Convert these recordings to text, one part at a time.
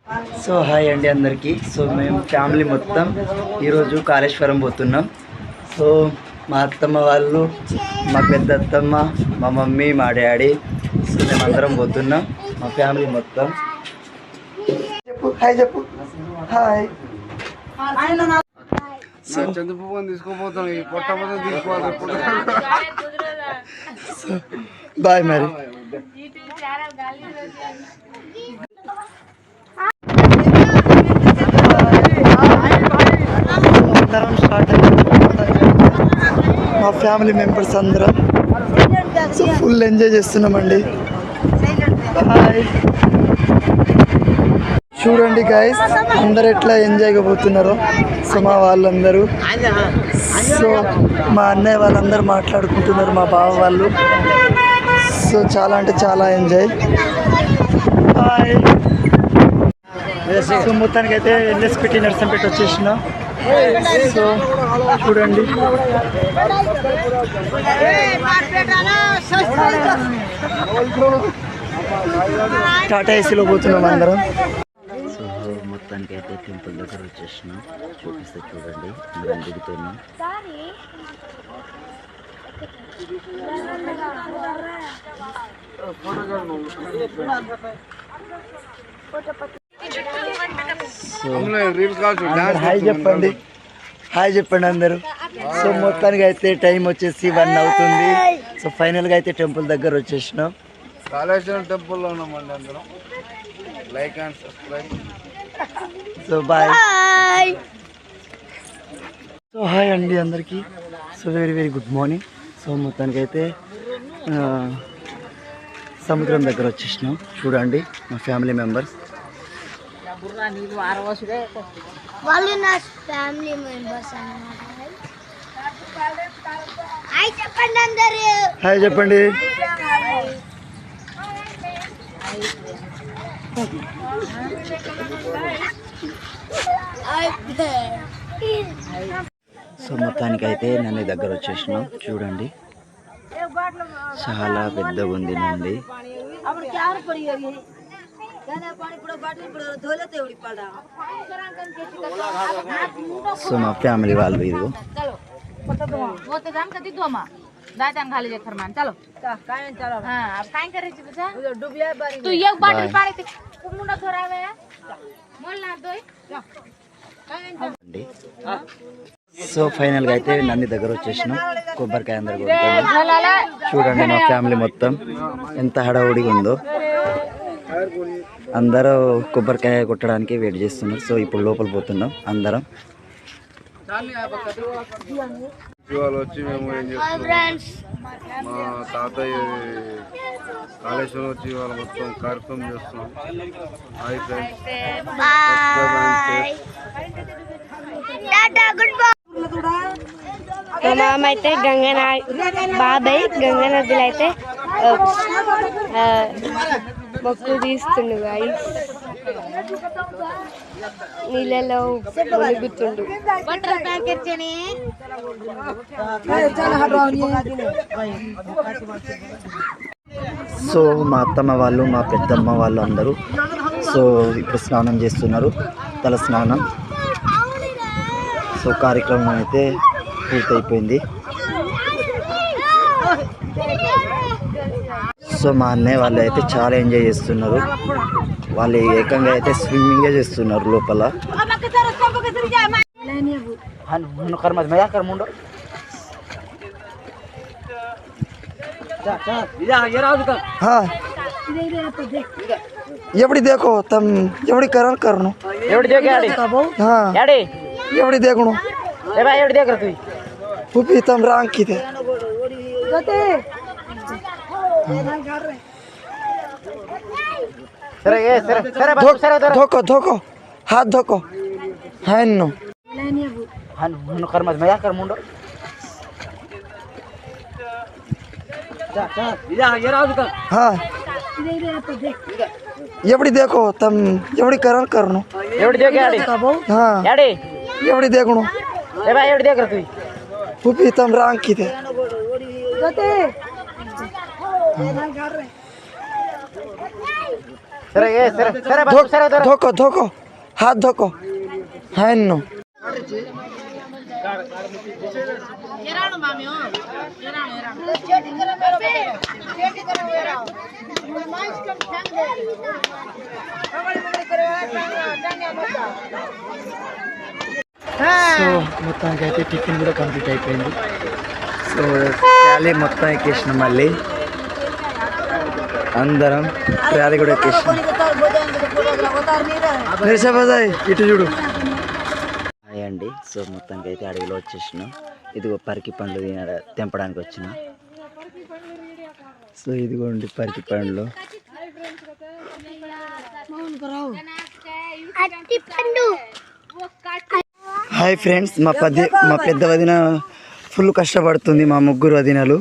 So hi అండి అందరికీ. So మేము ఫ్యామిలీ మొత్తం ఈరోజు కాళేశ్వరం పోతున్నాం. సో మా అత్తమ్మ వాళ్ళు, మా పెద్ద అత్తమ్మ, మా మమ్మీ, మా డాడీ, సో మేమందరం పోతున్నాం మా ఫ్యామిలీ మొత్తం. చెప్పు హాయ్, చెప్పు హాయ్. సో బాయ్ మరి. అందరం స్టార్ట్ మా ఫ్యామిలీ మెంబర్స్ అందరం ఫుల్ ఎంజాయ్ చేస్తున్నామండి. హాయ్, చూడండి గైస్ అందరు ఎట్లా ఎంజాయ్గా పోతున్నారో. సో మా వాళ్ళందరూ, సో మా అన్నయ్య వాళ్ళందరూ మాట్లాడుకుంటున్నారు, మా బావ వాళ్ళు. సో చాలా అంటే చాలా ఎంజాయ్. హాయ్. సో మొత్తానికి అయితే ఎల్ఎస్పిటి నర్సంపేట వచ్చేసినాం. సో చూడండి టాటా ఏసీలో పోతున్నాం అందరం. సో మొత్తానికి అయితే టెంపుల్ దగ్గర వచ్చేసినాం. చూపిస్తే చూడండి అందరం దిగుతున్నాం. హాయ్ చెప్పండి, హాయ్ చెప్పండి అందరూ. సో మొత్తానికి అయితే టైం వచ్చేసి 1 అవుతుంది. సో ఫైనల్గా అయితే టెంపుల్ దగ్గర వచ్చేసినాం. కాళేశ్వరం టెంపుల్లో ఉన్నామండి అందరం. Like and subscribe. So bye. So hi అండి అందరికీ. So very very good morning. So మొత్తానికి అయితే సముద్రం దగ్గర వచ్చేసినాం. చూడండి మా ఫ్యామిలీ మెంబర్స్. వాళ్ళు నా ఫ్యామిలీ మెంబర్స్ అన్నమాట. హాయ్ చెప్పండి అందరూ. హాయ్ చెప్పండి. సో మొత్తానికి అయితే నంది దగ్గర వచ్చేసినాం. చూడండి చాలా పెద్దగా ఉంది నంది. సో మా ఫ్యామిలీ వాళ్ళు ఇదిగో. సో ఫైనల్గా అయితే నంది దగ్గర వచ్చేసినాం. కొబ్బరికాయ అందరు కొడుతున్నాం. చూడండి మా ఫ్యామిలీ మొత్తం ఎంత హడావుడిగా ఉందో. అందరూ కొబ్బరికాయ కొట్టడానికి వెయిట్ చేస్తున్నారు. సో ఇప్పుడు లోపల పోతున్నాం అందరం. వచ్చి మేము ఏం చేస్తున్నాం, మా తాతయ్య కాళేశ్వరం వచ్చి వాళ్ళ మొత్తం కార్యక్రమం చేస్తున్నాం. Hi friends. మా మామ అయితే బాబాయ్ గంగానదిలో అయితే మొక్కు తీస్తుండు. నీళ్ళలో మునుగుతుండు. సో మా అత్తమ్మ వాళ్ళు, మా పెద్దమ్మ వాళ్ళు అందరూ సో ఇప్పుడు స్నానం చేస్తున్నారు, తల స్నానం. సో కార్యక్రమం అయితే పూర్తయిపోయింది. సో మా అన్నయ్య వాళ్ళు అయితే చాలా ఎంజాయ్ చేస్తున్నారు. వాళ్ళు ఏకంగా అయితే స్విమ్మింగే చేస్తున్నారు లోపల. एवढी देखो तम एवढी करण करनो एवढी देख याडी हां याडी एवढी देखनो ए भाई एवढी देख रे तू पुपी तम रांग किते गते सरे ये सरे बाबू सरे धोको धोको हाथ धोको हानो हानो कर मत मजा कर मुंडो हाँ एवढी देखो तम एवढी करण करनो एवढी देख याडी हां याडी एवढी देखनो ए भाई एवढी देख रे तू पुपी तम रांग किते गते धोको धोको हाथ धोको हाँ नो సో మొత్తానికి అయితే టిఫిన్ కూడా కంప్లీట్ అయిపోయింది. సో ట్రాలీ మొత్తం ఎక్కేసినాం, మళ్ళీ అందరం ట్రాలీ కూడా ఎక్కేసినాం. ఇటు చూడు. హాయ్ అండి. సో మొత్తానికి అయితే అడవిలో వచ్చేసినాం. ఇదిగో పరికి పండ్లు తెంపడానికి వచ్చిన. సో ఇదిగోండి పరికి పండ్లు. హాయ్ ఫ్రెండ్స్, మా పెద్ద వదిన ఫుల్ కష్టపడుతుంది, మా ముగ్గురు వదినలు.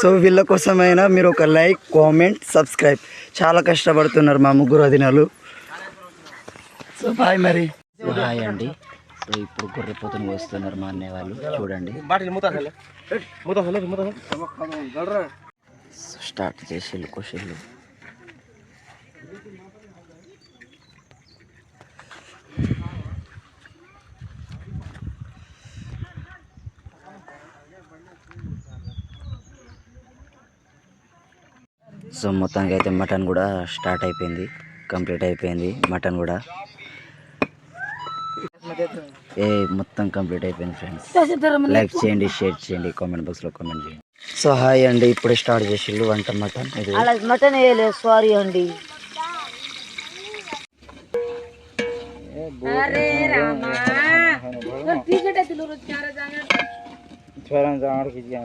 సో వీళ్ళ కోసమైనా మీరు ఒక లైక్, కామెంట్, సబ్స్క్రైబ్. చాలా కష్టపడుతున్నారు మా ముగ్గురు వదినలు. సో బాయ్ మరి. హాయ్ అండి. సో ఇప్పుడు గొర్రెపోతుని వస్తున్నారు మా అన్నయ్య వాళ్ళు, చూడండి. స్టార్ట్ చేసి కోసిళ్ళు. సో మొత్తానికి అయితే మటన్ కూడా స్టార్ట్ అయిపోయింది, కంప్లీట్ అయిపోయింది మటన్ కూడా. మొత్తం కంప్లీట్ అయిపోయింది ఫ్రెండ్స్. లైక్ చేయండి, షేర్ చేయండి, కామెంట్ బాక్స్లో కామెంట్ చేయండి. సో హాయ్ అండి. ఇప్పుడే స్టార్ట్ చేసిళ్ళు వంట. మటన్ మటన్ వేయలేదు, సారీ అండి. छोरा जान और खींच गया